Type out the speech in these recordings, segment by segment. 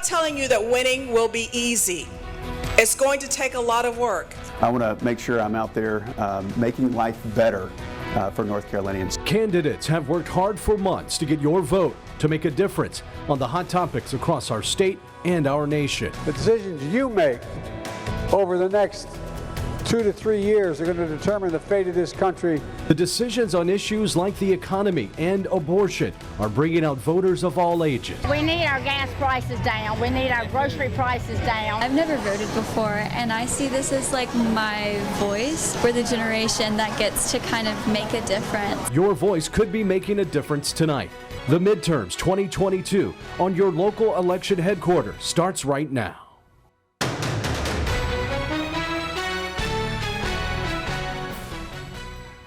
telling you that winning will be easy. It's going to take a lot of work. I want to make sure I'm out there making life better for North Carolinians. Candidates have worked hard for months to get your vote to make a difference on the hot topics across our state and our nation. The decisions you make over the next 2 to 3 years are going to determine the fate of this country. The decisions on issues like the economy and abortion are bringing out voters of all ages. We need our gas prices down. We need our grocery prices down. I've never voted before, and I see this as like my voice. We're the generation that gets to kind of make a difference. Your voice could be making a difference tonight. The Midterms 2022 on your local election headquarters starts right now.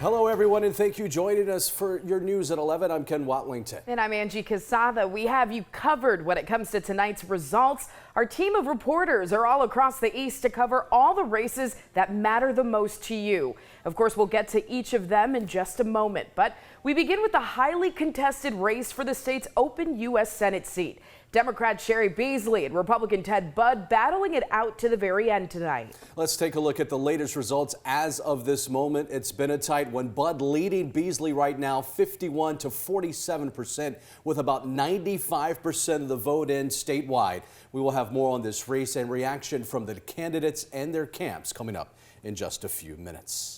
Hello, everyone, and thank you joining us for your news at 11. I'm Ken Watlington. And I'm Angie Casada. We have you covered when it comes to tonight's results. Our team of reporters are all across the East to cover all the races that matter the most to you. Of course, we'll get to each of them in just a moment, but we begin with the highly contested race for the state's open U.S. Senate seat. Democrat Sherry Beasley and Republican Ted Budd battling it out to the very end tonight. Let's take a look at the latest results as of this moment. It's been a tight one. Budd leading Beasley right now 51 to 47% with about 95% of the vote in statewide. We will have more on this race and reaction from the candidates and their camps coming up in just a few minutes.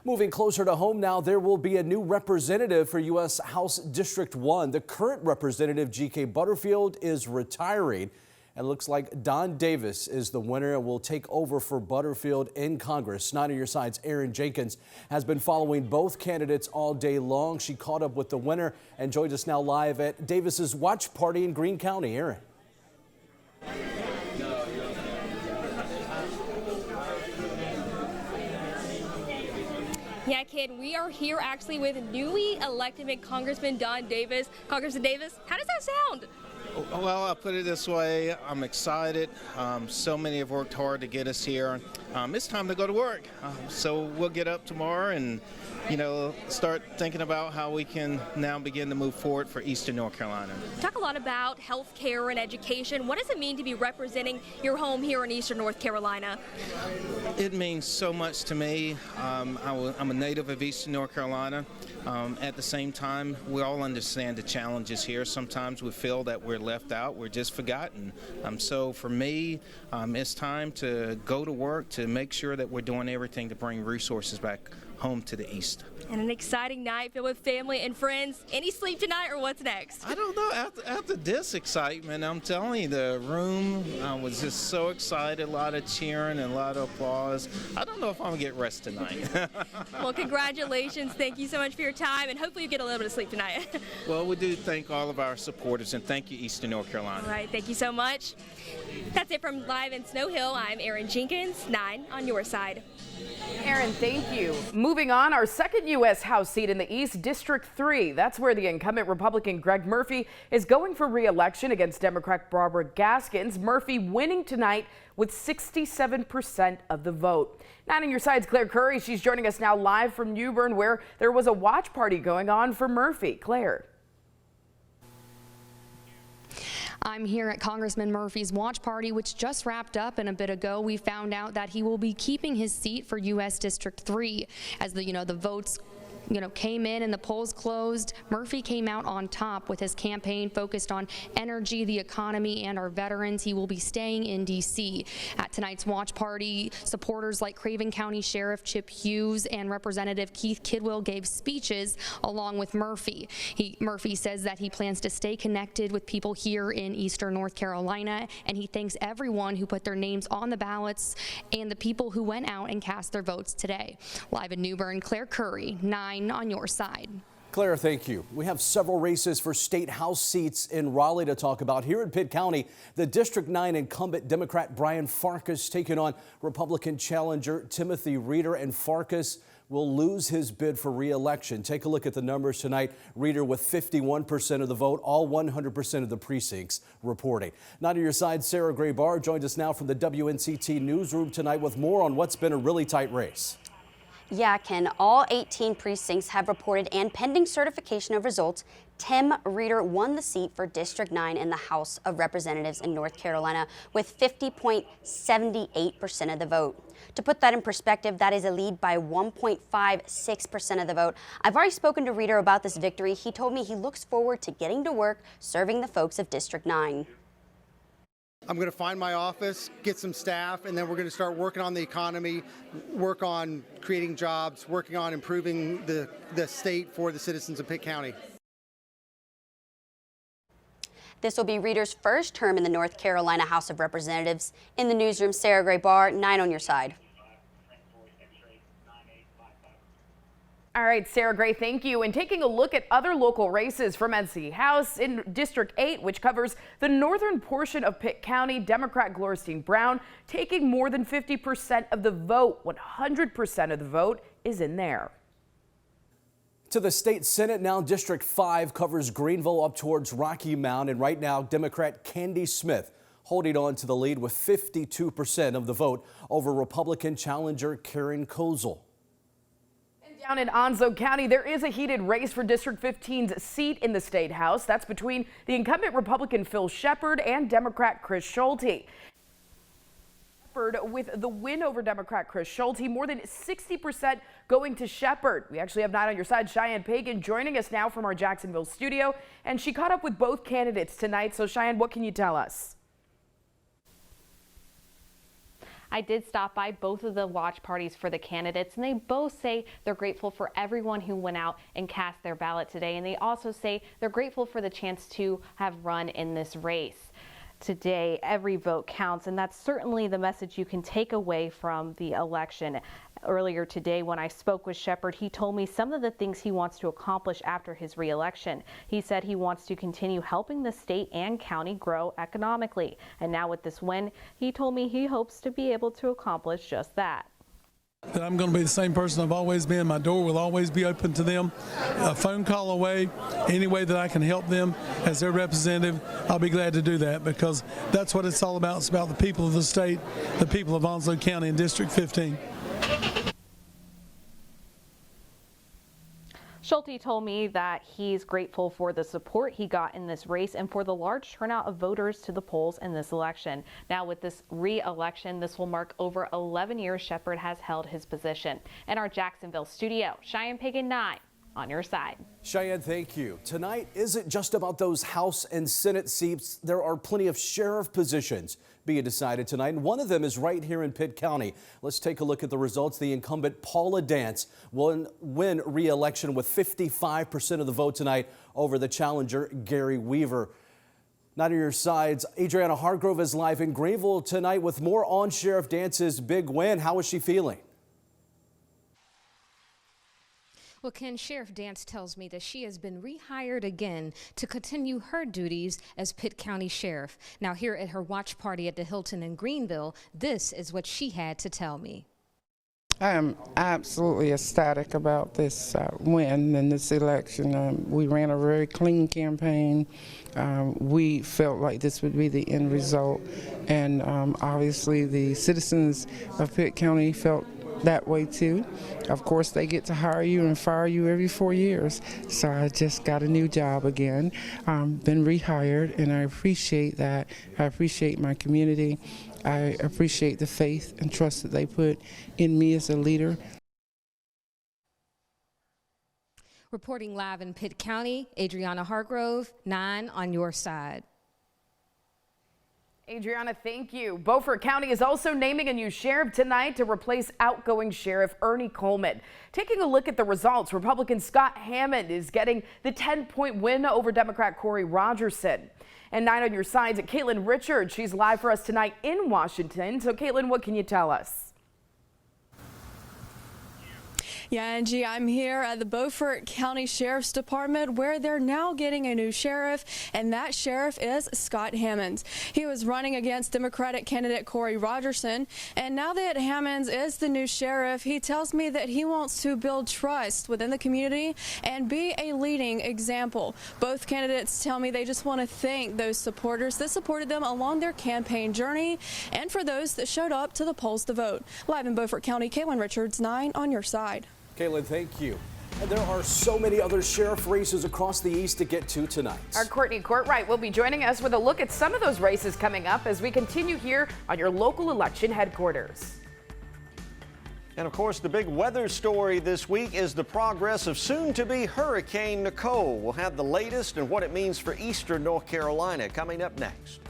Moving closer to home now, there will be a new representative for U.S. House District 1. The current representative, G.K. Butterfield, is retiring. And it looks like Don Davis is the winner and will take over for Butterfield in Congress. 9 on your side's Erin Jenkins has been following both candidates all day long. She caught up with the winner and joins us now live at Davis's watch party in Greene County. Erin. Yeah, Ken, we are here actually with newly elected Congressman Don Davis. Congressman Davis, how does that sound? Well, I'll put it this way. I'm excited. So many have worked hard to get us here. It's time to go to work. So we'll get up tomorrow and, start thinking about how we can now begin to move forward for Eastern North Carolina. Talk a lot about health care and education. What does it mean to be representing your home here in Eastern North Carolina? It means so much to me. I'm a native of Eastern North Carolina. At the same time, we all understand the challenges here. Sometimes we feel that we're left out, we're just forgotten. So for me, it's time to go to work to make sure that we're doing everything to bring resources back home to the East. And an exciting night filled with family and friends. Any sleep tonight or what's next? I don't know. After this excitement, I'm telling you, the room was just so excited. A lot of cheering and a lot of applause. I don't know if I'm going to get rest tonight. Well, congratulations. Thank you so much for your time, and hopefully you get a little bit of sleep tonight. Well, we do thank all of our supporters, and thank you, Eastern North Carolina. All right. Thank you so much. That's it from Live in Snow Hill. I'm Erin Jenkins, 9 on your side. Erin, thank you. Moving on, our second U.S. House seat in the East, District 3. That's where the incumbent Republican Greg Murphy is going for re-election against Democrat Barbara Gaskins. Murphy winning tonight with 67% of the vote. 9 on your side's Claire Curry. She's joining us now live from New Bern, where there was a watch party going on for Murphy. Claire. I'm here at Congressman Murphy's watch party, which just wrapped up, and a bit ago we found out that he will be keeping his seat for U.S. District 3 as the votes came in and the polls closed. Murphy came out on top with his campaign focused on energy, the economy, and our veterans. He will be staying in D.C. At tonight's watch party, supporters like Craven County Sheriff Chip Hughes and Representative Keith Kidwell gave speeches along with Murphy. Murphy says that he plans to stay connected with people here in Eastern North Carolina, and he thanks everyone who put their names on the ballots and the people who went out and cast their votes today. Live in New Bern, Claire Curry, 9 on your side. Claire, thank you. We have several races for state house seats in Raleigh to talk about. Here in Pitt County, the District 9 incumbent Democrat Brian Farkas taking on Republican challenger Timothy Reeder, and Farkas will lose his bid for re-election. Take a look at the numbers tonight. Reeder with 51% of the vote, all 100% of the precincts reporting. Not on your side, Sarah Gray-Barr joins us now from the WNCT newsroom tonight with more on what's been a really tight race. Yeah, Ken, all 18 precincts have reported, and pending certification of results, Tim Reeder won the seat for District 9 in the House of Representatives in North Carolina with 50.78% of the vote. To put that in perspective, that is a lead by 1.56% of the vote. I've already spoken to Reeder about this victory. He told me he looks forward to getting to work serving the folks of District 9. I'm going to find my office, get some staff, and then we're going to start working on the economy, work on creating jobs, working on improving the state for the citizens of Pitt County. This will be Reeder's first term in the North Carolina House of Representatives. In the newsroom, Sarah Gray Barr, 9 on your side. All right, Sarah Gray, thank you. And taking a look at other local races from NC House in District 8, which covers the northern portion of Pitt County, Democrat Glorstein Brown taking more than 50% of the vote. 100% of the vote is in there. To the state Senate now, District 5 covers Greenville up towards Rocky Mount, and right now Democrat Candy Smith holding on to the lead with 52% of the vote over Republican challenger Karen Kozel. Down in Onslow County, there is a heated race for District 15's seat in the State House. That's between the incumbent Republican Phil Shepard and Democrat Chris Schulte. With the win over Democrat Chris Schulte, more than 60% going to Shepard. We actually have 9 on your side, Cheyenne Pagan, joining us now from our Jacksonville studio, and she caught up with both candidates tonight. So Cheyenne, what can you tell us? I did stop by both of the watch parties for the candidates, and they both say they're grateful for everyone who went out and cast their ballot today. And they also say they're grateful for the chance to have run in this race. Today, every vote counts, and that's certainly the message you can take away from the election. Earlier today, when I spoke with Shepard, he told me some of the things he wants to accomplish after his re-election. He said he wants to continue helping the state and county grow economically. And now with this win, he told me he hopes to be able to accomplish just that. That I'm going to be the same person I've always been. My door will always be open to them. A phone call away, any way that I can help them as their representative, I'll be glad to do that, because that's what it's all about. It's about the people of the state, the people of Onslow County and District 15. Schulte told me that he's grateful for the support he got in this race and for the large turnout of voters to the polls in this election. Now with this re-election, this will mark over 11 years Shepard has held his position. In our Jacksonville studio, Cheyenne Pagan, 9 on your side. Cheyenne, thank you. Tonight isn't just about those House and Senate seats. There are plenty of sheriff positions being decided tonight, and one of them is right here in Pitt County. Let's take a look at the results. The incumbent Paula Dance will win re-election with 55% of the vote tonight over the challenger Gary Weaver. Not on your sides, Adriana Hargrove is live in Greenville tonight with more on Sheriff Dance's big win. How is she feeling? Well, Ken, Sheriff Dance tells me that she has been rehired again to continue her duties as Pitt County Sheriff. Now, here at her watch party at the Hilton in Greenville, this is what she had to tell me. I am absolutely ecstatic about this win in this election. We ran a very clean campaign. We felt like this would be the end result, and obviously the citizens of Pitt County felt that way too. Of course, they get to hire you and fire you every 4 years. So I just got a new job again, been rehired, and I appreciate that. I appreciate my community. I appreciate the faith and trust that they put in me as a leader. Reporting live in Pitt County, Adriana Hargrove, 9 on your side. Adriana, thank you. Beaufort County is also naming a new sheriff tonight to replace outgoing Sheriff Ernie Coleman. Taking a look at the results, Republican Scott Hammond is getting the 10-point win over Democrat Corey Rogerson. And 9 on your sides, Caitlin Richards. She's live for us tonight in Washington. So, Caitlin, what can you tell us? Yeah, Angie, I'm here at the Beaufort County Sheriff's Department where they're now getting a new sheriff, and that sheriff is Scott Hammonds. He was running against Democratic candidate Corey Rogerson, and now that Hammonds is the new sheriff, he tells me that he wants to build trust within the community and be a leading example. Both candidates tell me they just want to thank those supporters that supported them along their campaign journey and for those that showed up to the polls to vote. Live in Beaufort County, Caitlin Richards, 9 on your side. Caitlin, thank you. And there are so many other sheriff races across the East to get to tonight. Our Courtney Courtwright will be joining us with a look at some of those races coming up as we continue here on your local election headquarters. And of course, the big weather story this week is the progress of soon-to-be Hurricane Nicole. We'll have the latest and what it means for eastern North Carolina coming up next.